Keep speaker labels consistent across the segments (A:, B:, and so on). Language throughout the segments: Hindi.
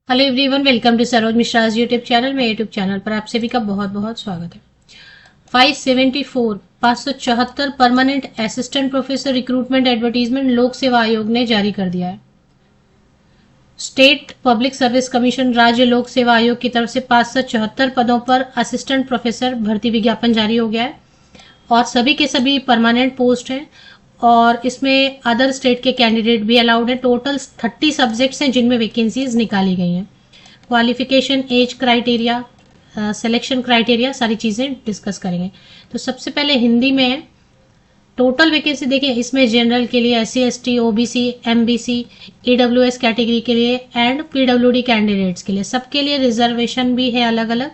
A: Hello everyone, welcome to Saroj Mishra's YouTube channel. मेरे यूट्यूब चैनल पर आप सभी का बहुत बहुत स्वागत है। 574 permanent assistant professor recruitment advertisement लोक सेवा आयोग ने जारी कर दिया है। स्टेट पब्लिक सर्विस कमीशन राज्य लोक सेवा आयोग की तरफ से 574 पदों पर असिस्टेंट प्रोफेसर भर्ती विज्ञापन जारी हो गया है और सभी के सभी परमानेंट पोस्ट हैं और इसमें अदर स्टेट के कैंडिडेट भी अलाउड है। टोटल 30 सब्जेक्ट्स हैं जिनमें वैकेंसीज निकाली गई हैं। Qualification, age criteria, selection criteria, सारी चीज़ें डिस्कस करेंगे। तो सबसे पहले हिंदी में है। टोटल वैकेंसी देखिए, इसमें जनरल के लिए, SC ST OBC MBC EWS category के लिए एंड PWD कैंडिडेट्स के लिए, सबके लिए रिजर्वेशन भी है अलग अलग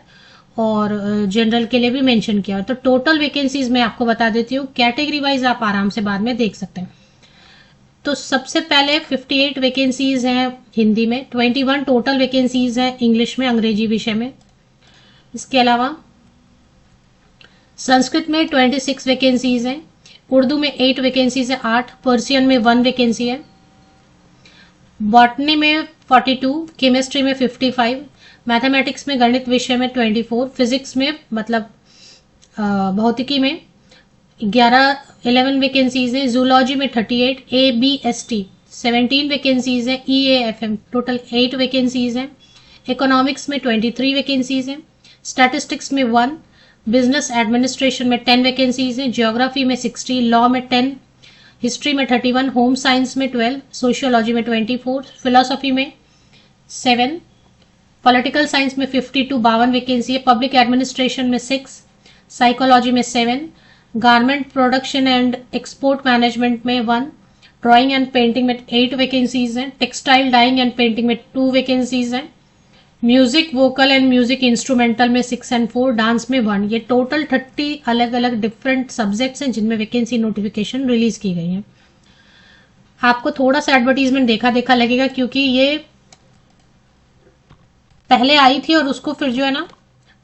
A: और जनरल के लिए भी मेंशन किया। तो टोटल वैकेंसीज मैं आपको बता देती हूँ, कैटेगरी वाइज आप आराम से बाद में देख सकते हैं। तो सबसे पहले 58 वैकेंसीज हैं हिंदी में, 21 टोटल वैकेंसीज हैं इंग्लिश में, अंग्रेजी विषय में। इसके अलावा संस्कृत में 26 वैकेंसीज हैं, उर्दू में 8 वैकेंसीज है, 8, पर्सियन में 1 वैकेंसी है, बॉटनी में 42, केमिस्ट्री में 55, मैथमेटिक्स में गणित विषय में 24, फिजिक्स में मतलब भौतिकी में 11 वैकेंसीज हैं, जूलॉजी में 38, ABST 17 वैकेंसीज हैं, EAFM टोटल 8 वैकेंसीज हैं, इकोनॉमिक्स में 23 वैकेंसीज हैं, स्टैटिस्टिक्स में 1, बिजनेस एडमिनिस्ट्रेशन में 10 वैकेंसीज हैं, ज्योग्राफी में 60, लॉ में 10, हिस्ट्री में 31, होम साइंस में 12, सोशियोलॉजी में 24, फिलोसॉफी में 7, पॉलिटिकल साइंस में 52 वैकेंसी है, पब्लिक एडमिनिस्ट्रेशन में 6, साइकोलॉजी में 7, garment production and export management में 1, ड्राइंग एंड पेंटिंग में 8 वैकेंसीज हैं, टेक्सटाइल डाइंग एंड पेंटिंग में 2 वैकेंसीज हैं, music vocal and music instrumental में 6 एंड 4, डांस में 1। ये टोटल 30 अलग अलग डिफरेंट सब्जेक्ट्स हैं जिनमें वैकेंसी नोटिफिकेशन रिलीज की गई है। आपको थोड़ा सा एडवर्टीजमेंट देखा देखा लगेगा क्योंकि ये पहले आई थी और उसको फिर जो है ना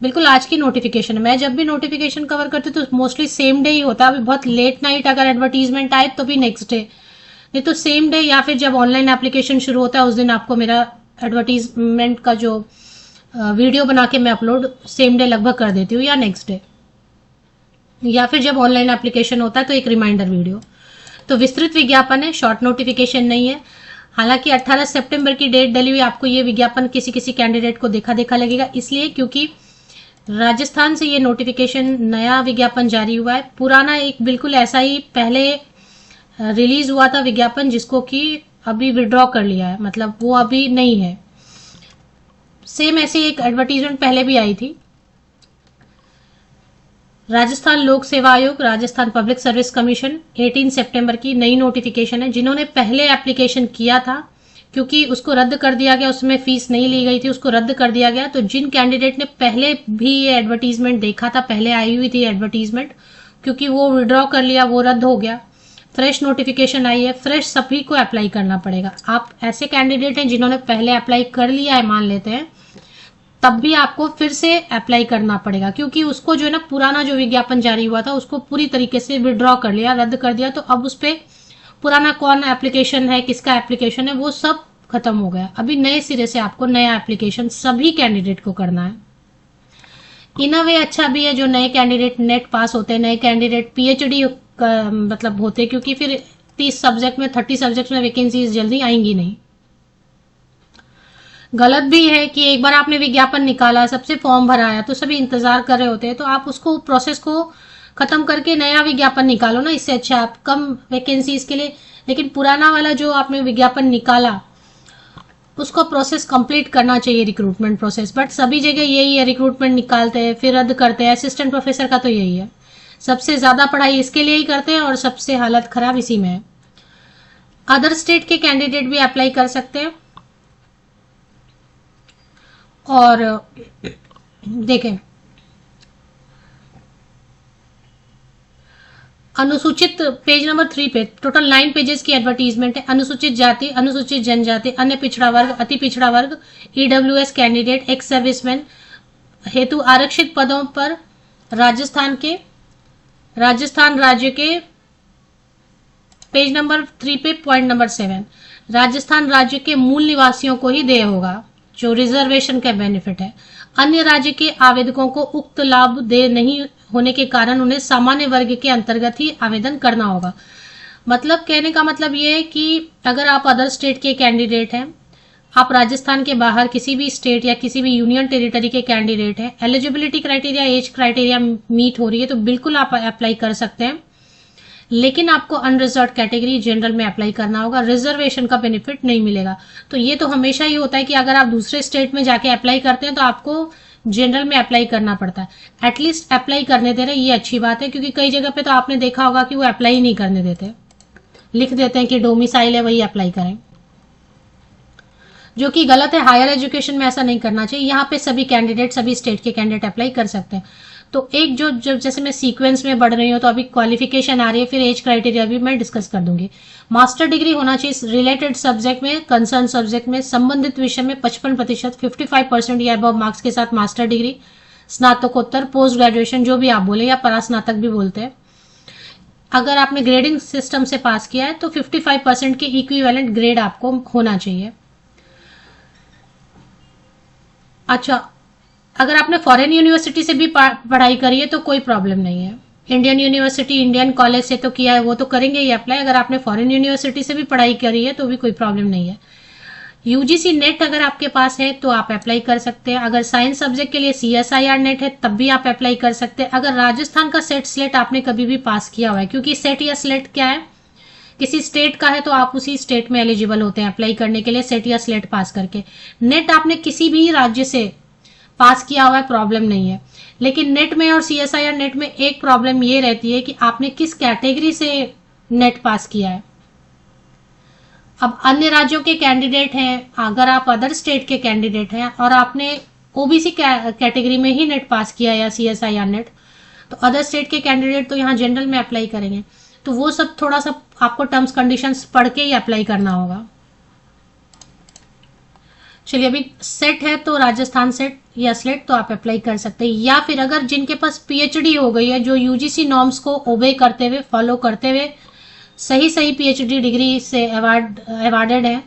A: बिल्कुल आज की नोटिफिकेशन है। मैं जब भी नोटिफिकेशन कवर करती हूँ तो मोस्टली सेम डे ही होता है। अभी बहुत लेट नाइट अगर एडवर्टीजमेंट आए तो भी नेक्स्ट डे, नहीं तो सेम डे या फिर जब ऑनलाइन एप्लीकेशन शुरू होता है उस दिन आपको मेरा एडवर्टीजमेंट का जो वीडियो बना के मैं अपलोड सेम डे लगभग कर देती हूँ या नेक्स्ट डे, या फिर जब ऑनलाइन एप्लीकेशन होता है तो एक रिमाइंडर वीडियो। तो विस्तृत विज्ञापन है, शॉर्ट नोटिफिकेशन नहीं है। हालांकि 18 सितंबर की डेट डली हुई, आपको ये विज्ञापन किसी किसी कैंडिडेट को देखा देखा लगेगा, इसलिए क्योंकि राजस्थान से ये नोटिफिकेशन नया विज्ञापन जारी हुआ है। पुराना एक बिल्कुल ऐसा ही पहले रिलीज हुआ था विज्ञापन जिसको कि अभी विड्रॉ कर लिया है, मतलब वो अभी नहीं है। सेम ऐसी एक एडवर्टीजमेंट पहले भी आई थी। राजस्थान लोक सेवा आयोग, राजस्थान पब्लिक सर्विस कमीशन 18 सितंबर की नई नोटिफिकेशन है। जिन्होंने पहले एप्लीकेशन किया था क्योंकि उसको रद्द कर दिया गया, उसमें फीस नहीं ली गई थी, उसको रद्द कर दिया गया। तो जिन कैंडिडेट ने पहले भी ये एडवर्टीजमेंट देखा था, पहले आई हुई थी एडवर्टीजमेंट, क्योंकि वो विड्रॉ कर लिया, वो रद्द हो गया, फ्रेश नोटिफिकेशन आई है, फ्रेश सभी को अप्लाई करना पड़ेगा। आप ऐसे कैंडिडेट हैं जिन्होंने पहले अप्लाई कर लिया है, मान लेते हैं, तब भी आपको फिर से अप्लाई करना पड़ेगा क्योंकि उसको जो है ना पुराना जो विज्ञापन जारी हुआ था उसको पूरी तरीके से विड्रॉ कर लिया, रद्द कर दिया। तो अब उस पर पुराना कौन एप्लीकेशन है, किसका एप्लीकेशन है, वो सब खत्म हो गया। अभी नए सिरे से आपको नया एप्लीकेशन सभी कैंडिडेट को करना है। इन अ वे अच्छा भी है जो नए कैंडिडेट नेट पास होते हैं, नए कैंडिडेट PhD मतलब होते, क्योंकि फिर 30 सब्जेक्ट में वैकेंसीज जल्दी आएंगी नहीं। गलत भी है कि एक बार आपने विज्ञापन निकाला, सबसे फॉर्म भराया तो सभी इंतजार कर रहे होते हैं, तो आप उसको प्रोसेस को खत्म करके नया विज्ञापन निकालो ना। इससे अच्छा आप कम वैकेंसीज के लिए, लेकिन पुराना वाला जो आपने विज्ञापन निकाला उसको प्रोसेस कंप्लीट करना चाहिए, रिक्रूटमेंट प्रोसेस। बट सभी जगह यही है, रिक्रूटमेंट निकालते हैं फिर रद्द करते हैं। असिस्टेंट प्रोफेसर का तो यही है, सबसे ज्यादा पढ़ाई इसके लिए ही करते हैं और सबसे हालत खराब इसी में है। अदर स्टेट के कैंडिडेट भी अप्लाई कर सकते हैं। और देखें, अनुसूचित पेज नंबर 3 पे टोटल 9 पेजेस की एडवर्टीजमेंट है। अनुसूचित जाति, अनुसूचित जनजाति, अन्य पिछड़ा वर्ग, अति पिछड़ा वर्ग, EWS कैंडिडेट, एक्स सर्विसमैन हेतु आरक्षित पदों पर राजस्थान राज्य के पेज नंबर 3 पे पॉइंट नंबर 7, राजस्थान राज्य के मूल निवासियों को ही देय होगा। जो रिजर्वेशन का बेनिफिट है। अन्य राज्य के आवेदकों को उक्त लाभ दे नहीं होने के कारण उन्हें सामान्य वर्ग के अंतर्गत ही आवेदन करना होगा। मतलब कहने का मतलब ये है कि अगर आप अदर स्टेट के कैंडिडेट हैं, आप राजस्थान के बाहर किसी भी स्टेट या किसी भी यूनियन टेरिटरी के कैंडिडेट हैं, eligibility criteria, age criteria meet हो रही है तो बिल्कुल आप अप्लाई कर सकते हैं, लेकिन आपको अनरिजर्व कैटेगरी जनरल में अप्लाई करना होगा, रिजर्वेशन का बेनिफिट नहीं मिलेगा। तो ये तो हमेशा ही होता है कि अगर आप दूसरे स्टेट में जाके अप्लाई करते हैं तो आपको जनरल में अप्लाई करना पड़ता है। एटलीस्ट अप्लाई करने दे रहे, ये अच्छी बात है, क्योंकि कई जगह पे तो आपने देखा होगा कि वो अप्लाई नहीं करने देते, लिख देते हैं कि डोमिसाइल है वही अप्लाई करें, जो कि गलत है। हायर एजुकेशन में ऐसा नहीं करना चाहिए। यहाँ पे सभी कैंडिडेट, सभी स्टेट के कैंडिडेट अप्लाई कर सकते हैं। तो एक जो जैसे मैं सीक्वेंस में बढ़ रही हूँ तो अभी क्वालिफिकेशन आ रही है, फिर एज क्राइटेरिया भी मैं डिस्कस कर दूंगी। मास्टर डिग्री होना चाहिए रिलेटेड सब्जेक्ट में, कंसर्न सब्जेक्ट में, संबंधित विषय में 55%, 55% या अबव मार्क्स के साथ मास्टर डिग्री, स्नातकोत्तर, पोस्ट ग्रेजुएशन, जो भी आप बोले, या परास्नातक भी बोलते हैं। अगर आपने ग्रेडिंग सिस्टम से पास किया है तो 55% के इक्विवेलेंट ग्रेड आपको होना चाहिए। अच्छा, अगर आपने फॉरेन यूनिवर्सिटी से भी पढ़ाई करी है तो कोई प्रॉब्लम नहीं है। इंडियन यूनिवर्सिटी, इंडियन कॉलेज से तो किया है, वो तो करेंगे ही अप्लाई। अगर आपने फॉरेन यूनिवर्सिटी से भी पढ़ाई करी है तो भी कोई प्रॉब्लम नहीं है। यूजीसी नेट अगर आपके पास है तो आप अप्लाई कर सकते हैं। अगर साइंस सब्जेक्ट के लिए सीएसआईआर नेट है तब भी आप अप्लाई कर सकते हैं। अगर राजस्थान का सेट स्लेट आपने कभी भी पास किया हुआ है, क्योंकि सेट या स्लेट क्या है, किसी स्टेट का है तो आप उसी स्टेट में एलिजिबल होते हैं अप्लाई करने के लिए, सेट या स्लेट पास करके। नेट आपने किसी भी राज्य से पास किया हुआ है, प्रॉब्लम नहीं है। लेकिन नेट में और सीएसआईआर नेट में एक प्रॉब्लम ये रहती है कि आपने किस कैटेगरी से नेट पास किया है। अब अन्य राज्यों के कैंडिडेट हैं, अगर आप अदर स्टेट के कैंडिडेट हैं और आपने ओबीसी कैटेगरी में ही नेट पास किया या सीएसआईआर नेट, तो अदर स्टेट के कैंडिडेट तो यहाँ जनरल में अप्लाई करेंगे। तो वो सब थोड़ा सा आपको टर्म्स कंडीशंस पढ़ के ही अप्लाई करना होगा। चलिए, अभी सेट है तो राजस्थान सेट या स्लेट तो आप अप्लाई कर सकते हैं। या फिर अगर जिनके पास पीएचडी हो गई है, जो यूजीसी नॉर्म्स को ओबे करते हुए, फॉलो करते हुए सही पीएचडी डिग्री से अवार्डेड है,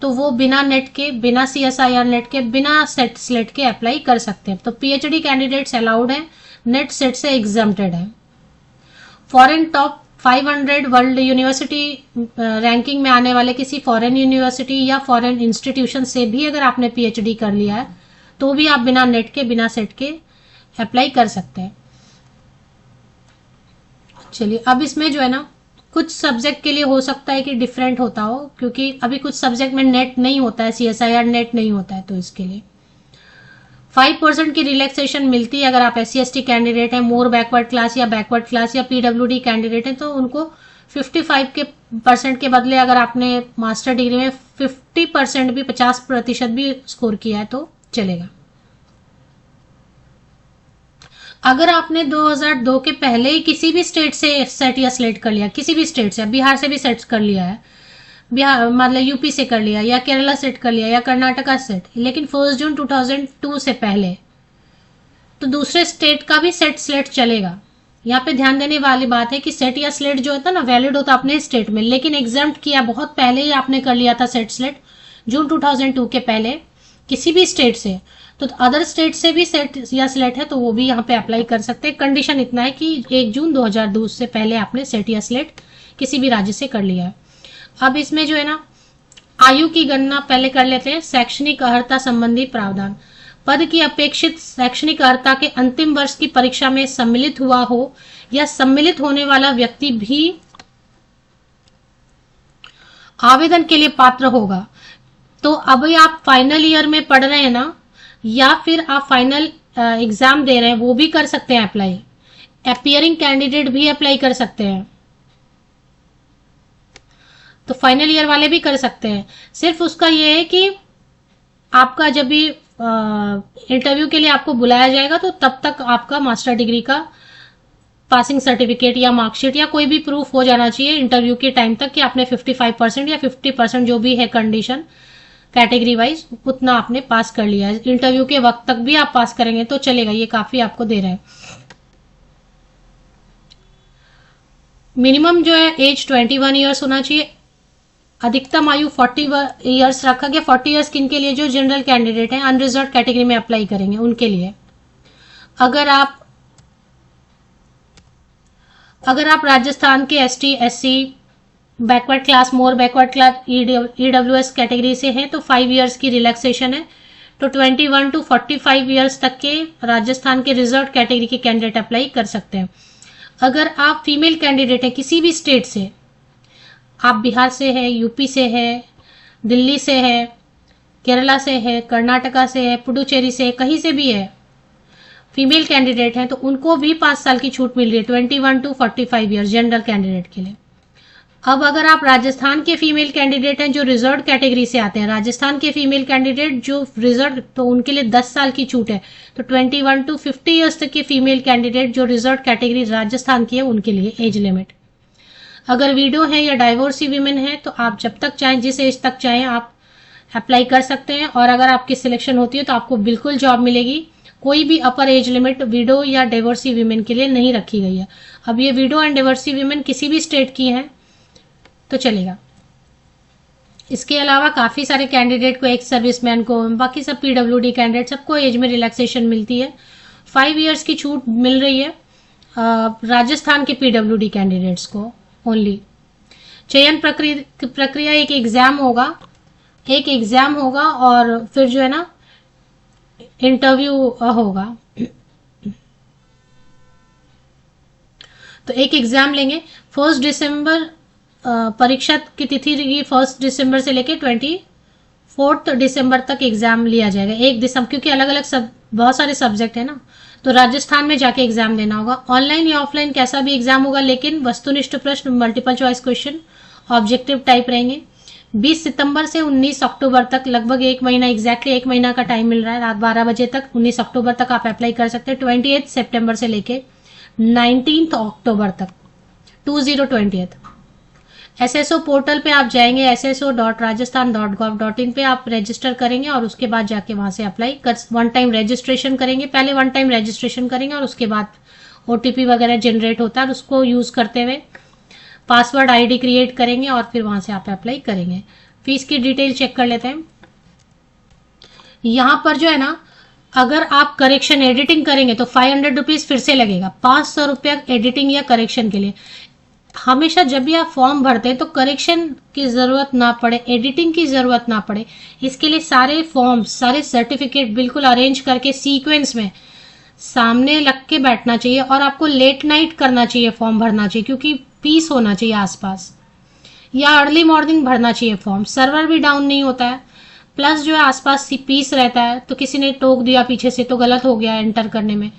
A: तो वो बिना नेट के, बिना सीएसआईआर नेट के, बिना सेट स्लेट के अप्लाई कर सकते हैं। तो पीएचडी कैंडिडेट्स अलाउड है, नेट सेट से एग्जम्प्टेड है। Foreign top 500 world university ranking में आने वाले किसी फॉरेन यूनिवर्सिटी या फॉरेन इंस्टीट्यूशन से भी अगर आपने पीएचडी कर लिया है तो भी आप बिना नेट के, बिना सेट के अप्लाई कर सकते हैं। चलिए, अब इसमें जो है ना, कुछ सब्जेक्ट के लिए हो सकता है कि डिफरेंट होता हो, क्योंकि अभी कुछ सब्जेक्ट में नेट नहीं होता है, सीएसआईआर नेट नहीं होता है, तो इसके लिए 5% की रिलैक्सेशन मिलती है। अगर आप SC/ST कैंडिडेट हैं, मोर बैकवर्ड क्लास या बैकवर्ड क्लास या PWD कैंडिडेट हैं, तो उनको 55% के बदले अगर आपने मास्टर डिग्री में 50% भी, 50% भी स्कोर किया है तो चलेगा। अगर आपने 2002 के पहले ही किसी भी स्टेट से सेट या स्लेट कर लिया, किसी भी स्टेट से, बिहार से भी सेट कर लिया है, बिहार मतलब यूपी से कर लिया, या केरला सेट कर लिया, या कर्नाटका सेट, लेकिन 1 जून 2002 से पहले, तो दूसरे स्टेट का भी सेट स्लेट चलेगा। यहाँ पे ध्यान देने वाली बात है कि सेट या स्लेट जो होता है ना, वैलिड होता अपने स्टेट में, लेकिन एग्जाम्प्ट किया बहुत पहले ही आपने कर लिया था सेट स्लेट, जून 2002 के पहले किसी भी स्टेट से, तो अदर स्टेट से भी सेट या स्लेट है तो वो भी यहाँ पे अप्लाई कर सकते हैं। कंडीशन इतना है कि 1 जून 2002 से पहले आपने सेट या स्लेट किसी भी राज्य से कर लिया है। अब इसमें जो है ना, आयु की गणना पहले कर लेते हैं। शैक्षणिक अर्हता संबंधी प्रावधान। पद की अपेक्षित शैक्षणिक अर्हता के अंतिम वर्ष की परीक्षा में सम्मिलित हुआ हो या सम्मिलित होने वाला व्यक्ति भी आवेदन के लिए पात्र होगा। तो अभी आप फाइनल ईयर में पढ़ रहे हैं ना, या फिर आप फाइनल एग्जाम दे रहे हैं, वो भी कर सकते हैं अप्लाई। अपीयरिंग कैंडिडेट भी अप्लाई कर सकते हैं, तो फाइनल ईयर वाले भी कर सकते हैं। सिर्फ उसका ये है कि आपका जब भी इंटरव्यू के लिए आपको बुलाया जाएगा तो तब तक आपका मास्टर डिग्री का पासिंग सर्टिफिकेट या मार्कशीट या कोई भी प्रूफ हो जाना चाहिए इंटरव्यू के टाइम तक कि आपने 55% या 50% जो भी है कंडीशन कैटेगरी वाइज, उतना आपने पास कर लिया है। इंटरव्यू के वक्त तक भी आप पास करेंगे तो चलेगा, ये काफी आपको दे रहे हैं। मिनिमम जो है एज 21 ईयर्स होना चाहिए। अधिकतम आयु 40 ईयर्स रखा गया। 40 ईयर्स किन के लिए? जो जनरल कैंडिडेट हैं, अनरिजर्व कैटेगरी में अप्लाई करेंगे उनके लिए। अगर आप राजस्थान के एसटी, एससी, बैकवर्ड क्लास, मोर बैकवर्ड क्लास, ईडब्ल्यूएस कैटेगरी से हैं तो 5 ईयर्स की रिलैक्सेशन है। तो 21 to 45 ईयर्स तक के राजस्थान के रिजर्व कैटेगरी के कैंडिडेट अप्लाई कर सकते हैं। अगर आप फीमेल कैंडिडेट हैं किसी भी स्टेट से, आप बिहार से है, यूपी से है, दिल्ली से है, केरला से है, कर्नाटका से है, पुडुचेरी से, कहीं से भी है, फीमेल कैंडिडेट हैं तो उनको भी 5 साल की छूट मिल रही है 21 to 45 ईयर्स जनरल कैंडिडेट के लिए। अब अगर आप राजस्थान के फीमेल कैंडिडेट हैं जो रिजर्व कैटेगरी से आते हैं, राजस्थान के फीमेल कैंडिडेट जो रिजर्व, तो उनके लिए 10 साल की छूट है। तो 21 to 50 ईयर्स तक के फीमेल कैंडिडेट जो रिजर्व कैटेगरी राजस्थान की है उनके लिए एज लिमिट। अगर विडो है या डाइवोर्सी वीमेन है तो आप जब तक चाहें, जिस एज तक चाहें आप अप्लाई कर सकते हैं। और अगर आपकी सिलेक्शन होती है तो आपको बिल्कुल जॉब मिलेगी। कोई भी अपर एज लिमिट विडो या डाइवोर्सी वीमेन के लिए नहीं रखी गई है। अब ये विडो एंड डाइवोर्सी वीमेन किसी भी स्टेट की हैं तो चलेगा। इसके अलावा काफी सारे कैंडिडेट को, एक्स सर्विसमैन को, बाकी सब पीडब्ल्यूडी कैंडिडेट, सबको एज में रिलैक्सेशन मिलती है। 5 ईयर्स की छूट मिल रही है राजस्थान के पीडब्ल्यूडी कैंडिडेट्स को ओनली। चयन प्रक्रिया एक एग्जाम होगा और फिर जो है ना इंटरव्यू होगा। तो एक एग्जाम लेंगे। 1 दिसंबर परीक्षा की तिथि 1 दिसंबर से लेके 24 दिसंबर तक एग्जाम लिया जाएगा। 1 दिसंबर, क्योंकि अलग अलग बहुत सारे सब्जेक्ट है ना, तो राजस्थान में जाके एग्जाम देना होगा। ऑनलाइन या ऑफलाइन कैसा भी एग्जाम होगा, लेकिन वस्तुनिष्ठ प्रश्न, multiple choice question, objective type रहेंगे। 20 सितंबर से 19 अक्टूबर तक, लगभग 1 महीना, एग्जैक्टली 1 महीना का टाइम मिल रहा है। रात 12 बजे तक 19 अक्टूबर तक आप अप्लाई कर सकते हैं। 28 सितंबर से लेके 19 अक्टूबर तक, 20 SSO पोर्टल पे आप जाएंगे, sso.rajasthan.gov.in पे आप रजिस्टर करेंगे और उसके बाद जाके वहां से अप्लाई कर, 1 टाइम रजिस्ट्रेशन करेंगे। पहले 1 टाइम रजिस्ट्रेशन करेंगे और उसके बाद OTP वगैरह जनरेट होता है और उसको यूज करते हुए पासवर्ड ID क्रिएट करेंगे और फिर वहां से आप अप्लाई करेंगे। फीस की डिटेल चेक कर लेते हैं। यहां पर जो है ना, अगर आप करेक्शन एडिटिंग करेंगे तो 500 रुपीज फिर से लगेगा। 500 रुपया एडिटिंग या करेक्शन के लिए। हमेशा जब भी आप फॉर्म भरते हैं तो करेक्शन की जरूरत ना पड़े, एडिटिंग की जरूरत ना पड़े, इसके लिए सारे फॉर्म्स, सारे सर्टिफिकेट बिल्कुल अरेंज करके सीक्वेंस में सामने लग के बैठना चाहिए और आपको लेट नाइट करना चाहिए, फॉर्म भरना चाहिए, क्योंकि पीस होना चाहिए आसपास, या अर्ली मॉर्निंग भरना चाहिए फॉर्म। सर्वर भी डाउन नहीं होता है, प्लस जो है आसपास पीस रहता है। तो किसी ने टोक दिया पीछे से तो गलत हो गया एंटर करने में,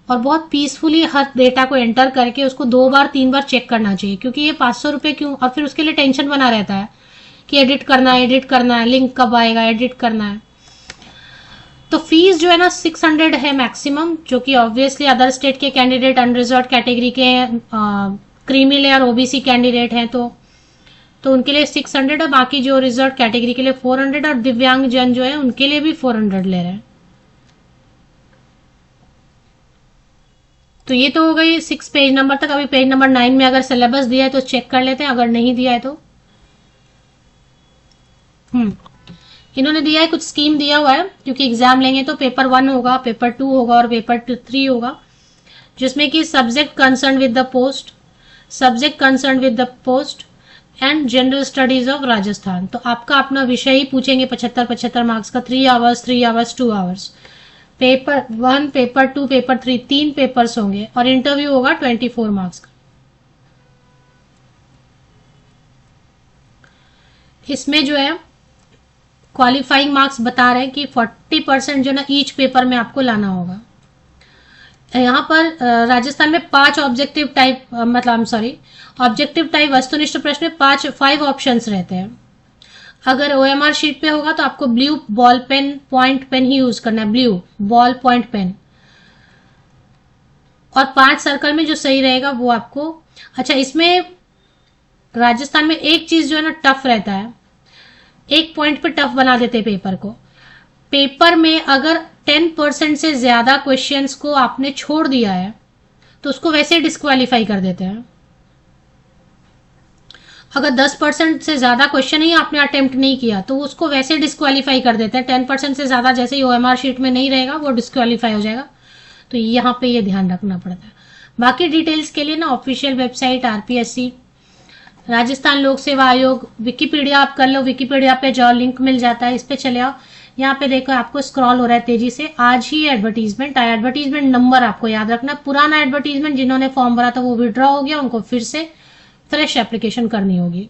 A: और बहुत पीसफुली हर डेटा को एंटर करके उसको 2 बार 3 बार चेक करना चाहिए। क्योंकि ये 500 रुपये क्यों, और फिर उसके लिए टेंशन बना रहता है कि एडिट करना है, लिंक कब आएगा, एडिट करना है। तो फीस जो है ना 600 है मैक्सिमम, जो कि ऑब्वियसली अदर स्टेट के कैंडिडेट, अनरिजर्व कैटेगरी के, क्रीमी लेयर OBC कैंडिडेट हैं तो उनके लिए 600 है। बाकी जो रिजर्व कैटेगरी के लिए 400 और दिव्यांग जन जो है उनके लिए भी 400 ले रहे हैं। तो ये तो हो गई 6 पेज नंबर तक। अभी पेज नंबर 9 में अगर सिलेबस दिया है तो चेक कर लेते हैं, अगर नहीं दिया है तो इन्होंने दिया है, कुछ स्कीम दिया हुआ है। क्योंकि एग्जाम लेंगे तो पेपर 1 होगा, पेपर 2 होगा और पेपर 3 होगा, जिसमें कि subject concern with the post and general studies of Rajasthan. तो आपका अपना विषय ही पूछेंगे 75 मार्क्स का, 3 hours 2 hours. Paper 1, paper 2, paper 3, 3 papers होंगे और इंटरव्यू होगा 24 मार्क्स का। इसमें जो है क्वालिफाइंग मार्क्स बता रहे हैं कि 40% जो ना ईच पेपर में आपको लाना होगा। यहाँ पर राजस्थान में 5 ऑब्जेक्टिव टाइप वस्तुनिष्ठ प्रश्न में 5 ऑप्शंस रहते हैं। अगर OMR शीट पे होगा तो आपको blue ball pen, point pen ही यूज करना है, ब्लू बॉल पॉइंट पेन, और 5 सर्कल में जो सही रहेगा वो आपको। अच्छा, इसमें राजस्थान में एक चीज जो है ना टफ रहता है, एक पॉइंट पे टफ बना देते हैं पेपर को। पेपर में अगर 10% से ज्यादा क्वेश्चंस को आपने छोड़ दिया है तो उसको वैसे डिस्क्वालीफाई कर देते हैं। अगर 10% से ज्यादा क्वेश्चन ही आपने अटेम्प्ट नहीं किया तो उसको वैसे डिस्क्वालीफाई कर देते हैं। 10% से ज्यादा जैसे ही OMR शीट में नहीं रहेगा वो डिस्क्वालीफाई हो जाएगा, तो यहाँ पे ये ध्यान रखना पड़ता है। बाकी डिटेल्स के लिए ना ऑफिशियल वेबसाइट RPSC राजस्थान लोक सेवा आयोग, विकिपीडिया आप कर लो, विकिपीडिया पे जाओ, लिंक मिल जाता है, इस पे चले आओ। यहाँ पे देखो आपको स्क्रॉल हो रहा है तेजी से, आज ही एडवर्टीजमेंट आया। एडवर्टीजमेंट नंबर आपको याद रखना, पुराना एडवर्टीजमेंट जिन्होंने फॉर्म भरा था वो विड्रॉ हो गया, उनको फिर से फ्रेश एप्लीकेशन करनी होगी।